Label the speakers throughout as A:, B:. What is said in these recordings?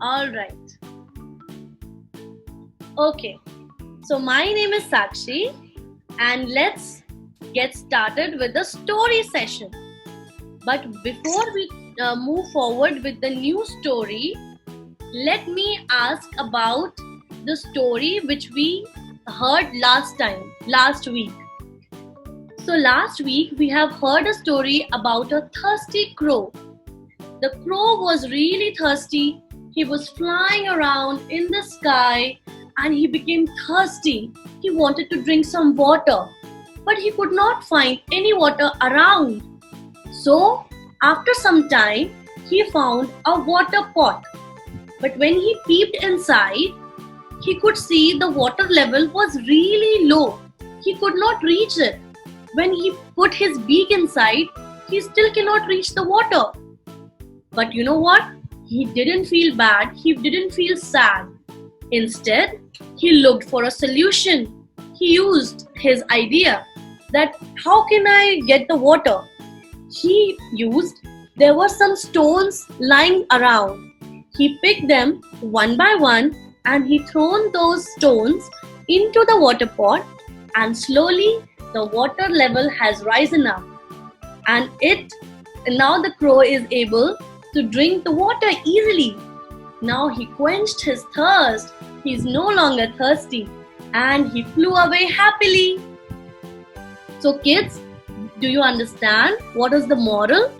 A: All right. Okay. So my name is Sakshi, and let's get started with the story session. But before we move forward with the new story, let me ask about the story which we heard last week. So last week we have heard a story about a thirsty crow. The crow was really thirsty. He was flying around in the sky and he became thirsty. He wanted to drink some water, but he could not find any water around. So, after some time, he found a water pot. But when he peeped inside, he could see the water level was really low. He could not reach it. When he put his beak inside, he still cannot reach the water. But you know what? He didn't feel bad. He didn't feel sad. Instead, he looked for a solution. He used his idea that how can I get the water? There were some stones lying around. He picked them one by one and he thrown those stones into the water pot, and slowly the water level has risen up, and now the crow is able to drink the water easily. Now he quenched his thirst. He is no longer thirsty and he flew away happily. So kids, do you understand what is the moral?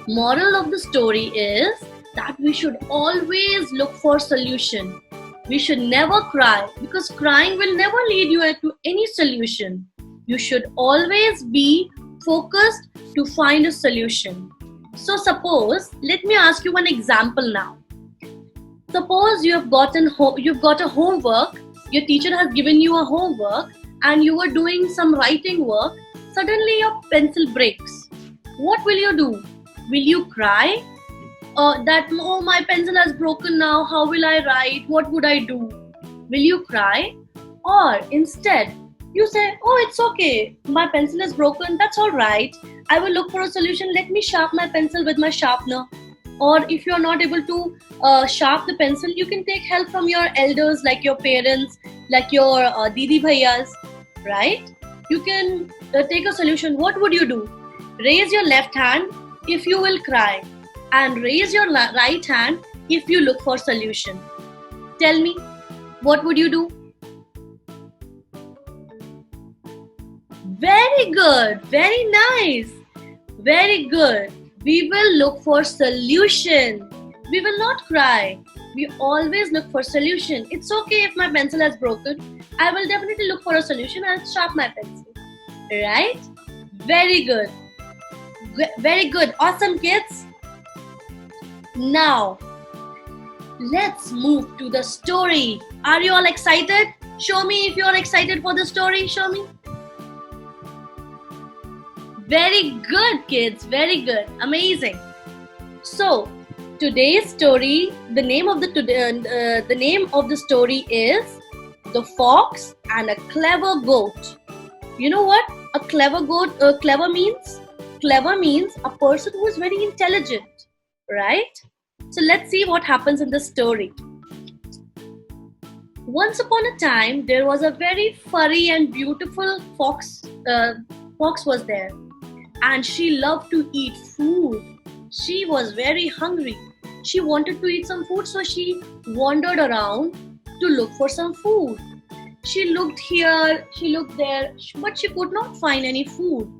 A: Moral of the story is that we should always look for solution. We should never cry, because crying will never lead you to any solution. You should always be focused to find a solution. So suppose, let me ask you one example now. Suppose you've got a homework, your teacher has given you a homework and you were doing some writing work, suddenly your pencil breaks. What will you do? Will you cry? Oh, my pencil has broken now, how will I write? What would I do? Will you cry? Or instead, you say, oh, it's okay, my pencil is broken, that's alright. I will look for a solution, let me sharpen my pencil with my sharpener. Or if you are not able to sharpen the pencil, you can take help from your elders, like your parents, like your Didi Bhaiyas, right? You can take a solution. What would you do? Raise your left hand if you will cry, and raise your right hand if you look for solution. Tell me, what would you do? Very good, very nice, very good. We will look for solution. We will not cry. We always look for solution. It's okay if my pencil has broken. I will definitely look for a solution and sharpen my pencil. Right? Very good. Very good. Awesome, kids. Now, let's move to the story. Are you all excited? Show me if you are excited for the story. Show me. Very good, kids. Very good. Amazing. So, today's story, the name of the story is The Fox and a Clever Goat. You know what a clever goat clever means? Clever means a person who is very intelligent, right? So let's see what happens in the story. Once upon a time, there was a very furry and beautiful fox. Fox was there, and she loved to eat food. She was very hungry. She wanted to eat some food, so she wandered around to look for some food. She looked here, she looked there, but she could not find any food.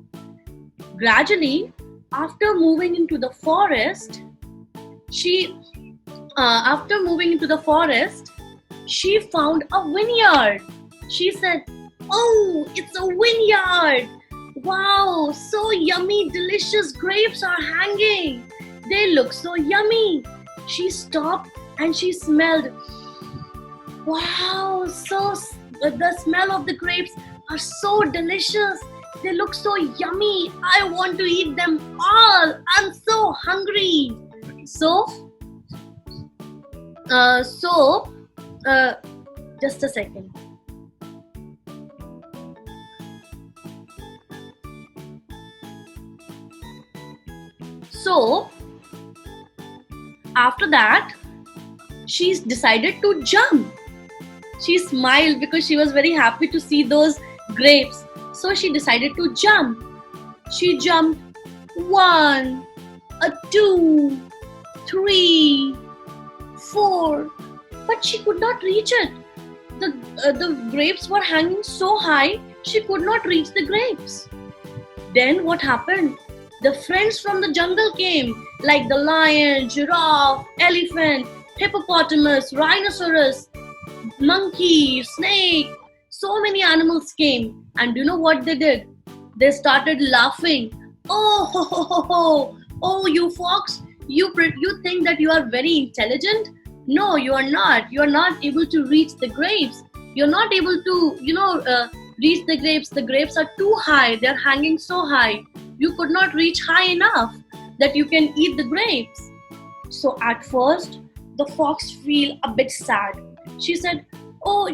A: Gradually, after moving into the forest, she found a vineyard. She said, "Oh, it's a vineyard! Wow, so yummy, delicious grapes are hanging. They look so yummy." She stopped and she smelled. Wow, the smell of the grapes are so delicious. They look so yummy. I want to eat them all. I'm so hungry. Just a second. So, after that, she decided to jump. She smiled because she was very happy to see those grapes. So she decided to jump. She jumped one, a two, three, four, but she could not reach it. The grapes were hanging so high, she could not reach the grapes. Then what happened? The friends from the jungle came, like the lion, giraffe, elephant, hippopotamus, rhinoceros, monkey, snake. So many animals came, and you know what they did? They started laughing. Oh, ho, ho, ho, ho. Oh, you fox! You think that you are very intelligent? No, you are not. You are not able to reach the grapes. You're not able to, reach the grapes. The grapes are too high. They're hanging so high. You could not reach high enough that you can eat the grapes. So at first, the fox feel a bit sad. She said, "Oh,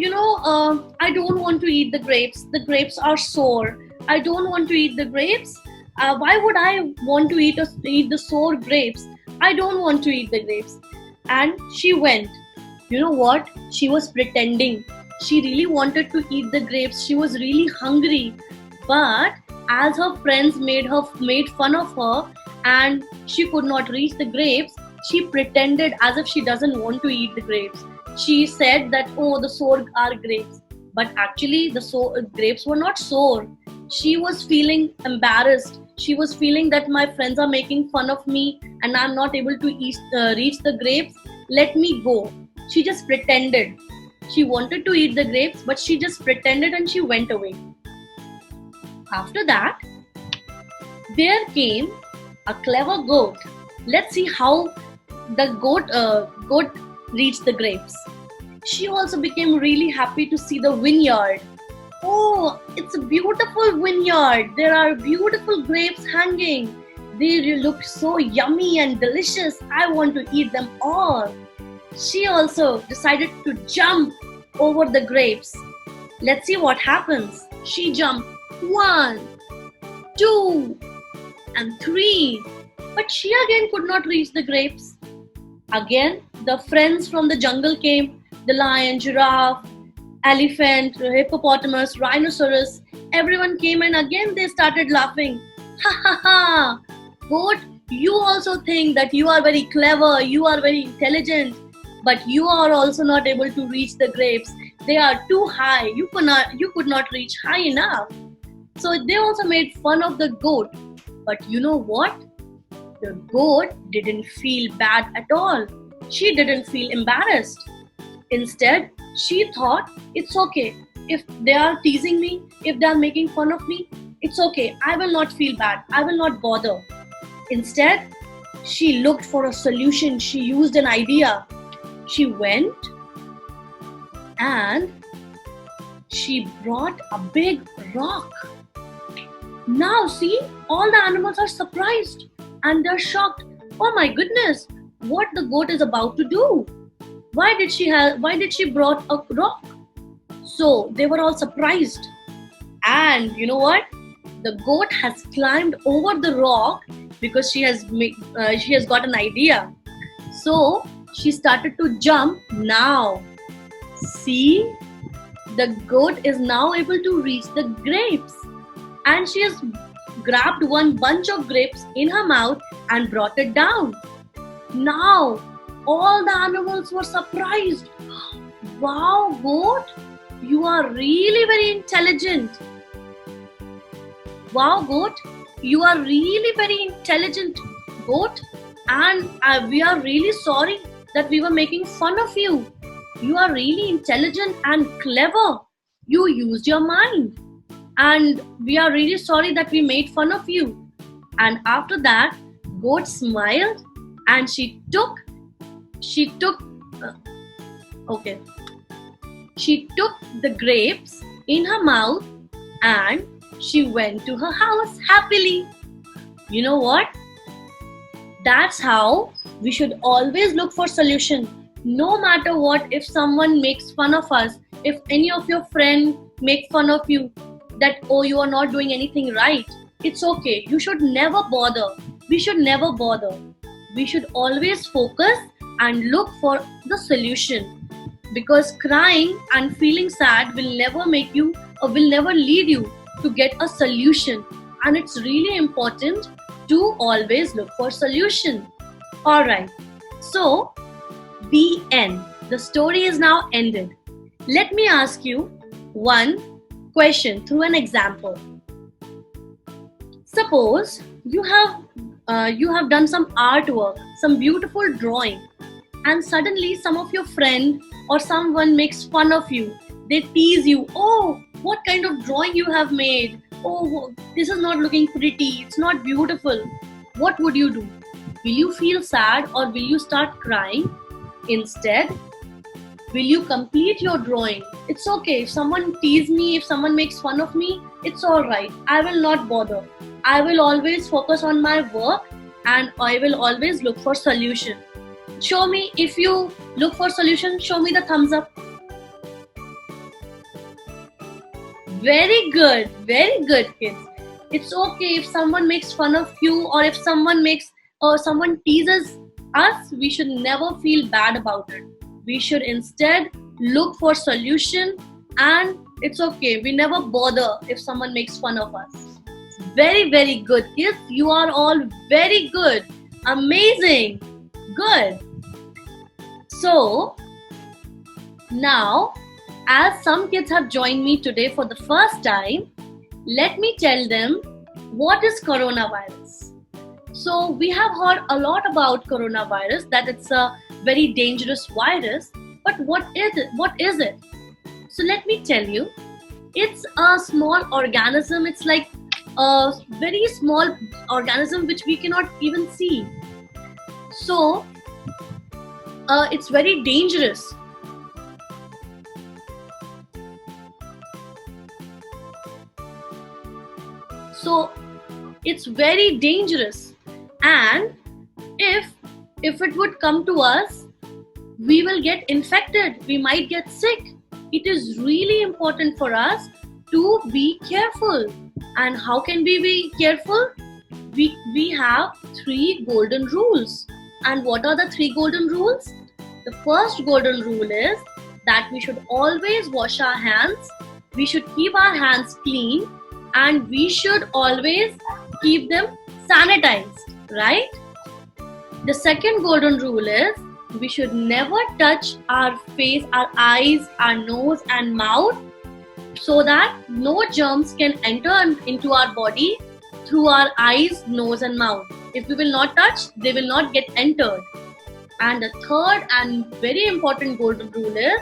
A: I don't want to eat the grapes. The grapes are sour. I don't want to eat the grapes. Why would I want to eat the sour grapes? I don't want to eat the grapes." And she went. You know what? She was pretending. She really wanted to eat the grapes. She was really hungry. But as her friends made fun of her and she could not reach the grapes, she pretended as if she doesn't want to eat the grapes. She said that, "Oh, the sour are grapes." But actually, the grapes were not sour. She was feeling embarrassed. She was feeling that my friends are making fun of me and I'm not able to reach the grapes. Let me go. She just pretended. She wanted to eat the grapes, but she just pretended and she went away. After that, there came a clever goat. Let's see how the goat reached the grapes. She also became really happy to see the vineyard. Oh, it's a beautiful vineyard. There are beautiful grapes hanging. They look so yummy and delicious. I want to eat them all. She also decided to jump over the grapes. Let's see what happens. She jumped 1, 2, and 3. But she again could not reach the grapes. Again, the friends from the jungle came. The lion, giraffe, elephant, hippopotamus, rhinoceros. Everyone came and again they started laughing. Ha ha ha! Goat, you also think that you are very clever, you are very intelligent, but you are also not able to reach the grapes. They are too high. You could not reach high enough. So they also made fun of the goat. But you know what? The goat didn't feel bad at all. She didn't feel embarrassed. Instead, she thought, it's okay. If they are teasing me, if they are making fun of me, it's okay. I will not feel bad. I will not bother. Instead, she looked for a solution. She used an idea. She went and she brought a big rock. Now see, all the animals are surprised and they're shocked. Oh my goodness, what the goat is about to do? Why did she brought a rock? So they were all surprised. And you know what? The goat has climbed over the rock because she has got an idea. So she started to jump now. See, the goat is now able to reach the grapes. And she has grabbed one bunch of grapes in her mouth and brought it down. Now, all the animals were surprised. Wow, goat, you are really very intelligent. Wow, goat, you are really very intelligent, goat. And we are really sorry that we were making fun of you. You are really intelligent and clever. You used your mind. And we are really sorry that we made fun of you. And after that, goat smiled and she took the grapes in her mouth and she went to her house happily. You know what? That's how we should always look for solution. No matter what, if someone makes fun of us, if any of your friends make fun of you, that, oh, you are not doing anything right, it's okay. You should never bother. We should never bother. We should always focus and look for the solution, because crying and feeling sad will never make you or will never lead you to get a solution, and it's really important to always look for solution. All right, so the end. The story is now ended. Let me ask you one question through an example. Suppose you have done some artwork, some beautiful drawing, and suddenly some of your friend or someone makes fun of you. They tease you. Oh, what kind of drawing you have made? Oh, this is not looking pretty. It's not beautiful. What would you do? Will you feel sad or will you start crying? Instead, will you complete your drawing? It's okay. If someone tease me, if someone makes fun of me, it's alright. I will not bother. I will always focus on my work and I will always look for solution. Show me, if you look for solution, show me the thumbs up. Very good kids. It's okay if someone makes fun of you or if someone teases us, we should never feel bad about it. We should instead look for solution, and it's okay. We never bother if someone makes fun of us. Very good kids. You are all very good. Amazing. Good. So now, as some kids have joined me today for the first time, let me tell them what is coronavirus. So we have heard a lot about coronavirus, that it's a very dangerous virus, but what is it? What is it? So let me tell you, it's a small organism. It's like a very small organism which we cannot even see. So it's very dangerous. So it's very dangerous, and if it would come to us, we will get infected. We might get sick. It is really important for us to be careful. And how can we be careful? We have 3 golden rules. And what are the 3 golden rules? The first golden rule is that we should always wash our hands. We should keep our hands clean, and we should always keep them sanitized, right? The second golden rule is we should never touch our face, our eyes, our nose and mouth, so that no germs can enter into our body through our eyes, nose and mouth. If we will not touch, they will not get entered. And the third and very important golden rule is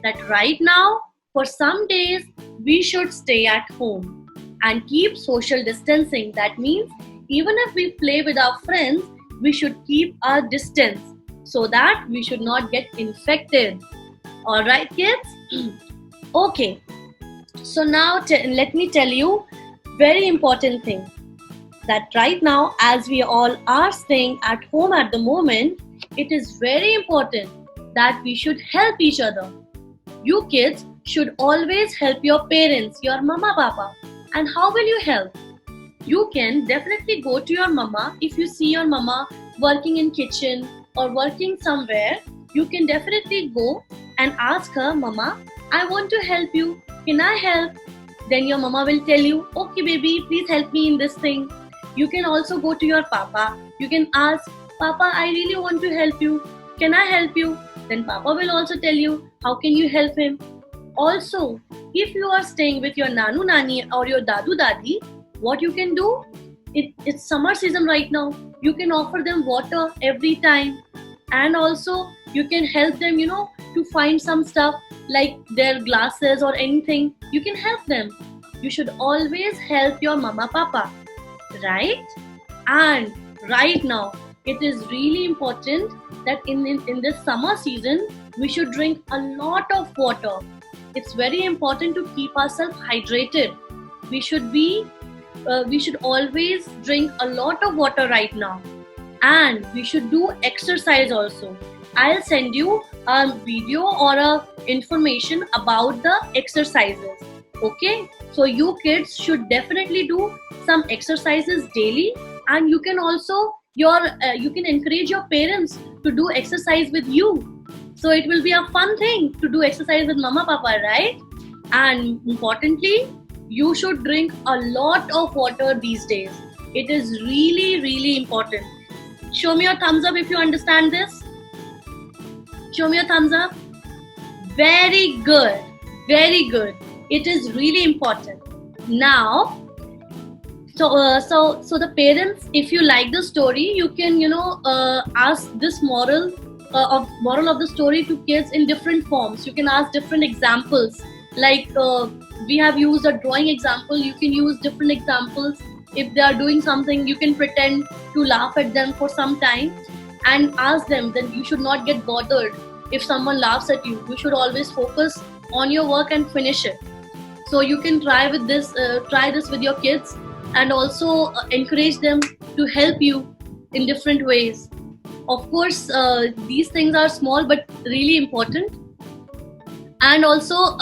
A: that right now, for some days, we should stay at home and keep social distancing. That means even if we play with our friends, we should keep our distance so that we should not get infected. Alright kids? Okay. So now let me tell you very important thing, that right now, as we all are staying at home at the moment, it is very important that we should help each other. You kids should always help your parents, your mama, papa. And how will you help? You can definitely go to your mama. If you see your mama working in kitchen or working somewhere, you can definitely go and ask her, Mama, I want to help you. Can I help? Then your mama will tell you, okay baby, please help me in this thing. You can also go to your papa. You can ask, Papa, I really want to help you. Can I help you? Then Papa will also tell you, how can you help him? Also, if you are staying with your Nanu Nani or your Dadu Dadi, what you can do? It's summer season right now. You can offer them water every time. And also, you can help them, to find some stuff like their glasses or anything. You can help them. You should always help your mama papa, right? And right now, it is really important that in this summer season, we should drink a lot of water. It's very important to keep ourselves hydrated. We should always drink a lot of water right now. And we should do exercise also. I'll send you a video or a information about the exercises. Okay? So you kids should definitely do some exercises daily, and you can also you can encourage your parents to do exercise with you. So it will be a fun thing to do exercise with mama papa, right? And importantly, you should drink a lot of water these days. It is really, really important. Show me your thumbs up if you understand this. Show me your thumbs up. Very good. Very good. It is really important. Now, so the parents, if you like the story, you can ask this moral of the story to kids in different forms. You can ask different examples. Like we have used a drawing example. You can use different examples. If they are doing something, you can pretend to laugh at them for some time and ask them. Then you should not get bothered if someone laughs at you. You should always focus on your work and finish it. So you can try this with your kids, and also encourage them to help you in different ways. Of course, these things are small but really important. And also,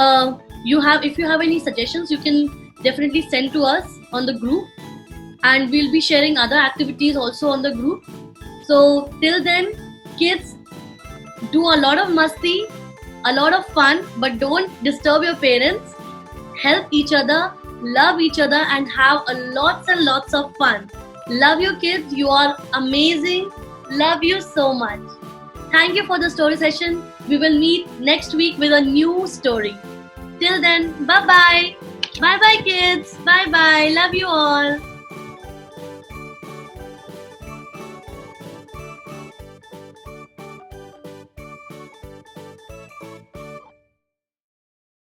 A: if you have any suggestions, you can definitely send to us on the group, and we'll be sharing other activities also on the group. So till then, kids, do a lot of masti, a lot of fun, but don't disturb your parents. Help each other, love each other, and have lots and lots of fun. Love you, kids. You are amazing. Love you so much. Thank you for the story session. We will meet next week with a new story. Till then, bye bye. Bye bye, kids. Bye bye. Love you all.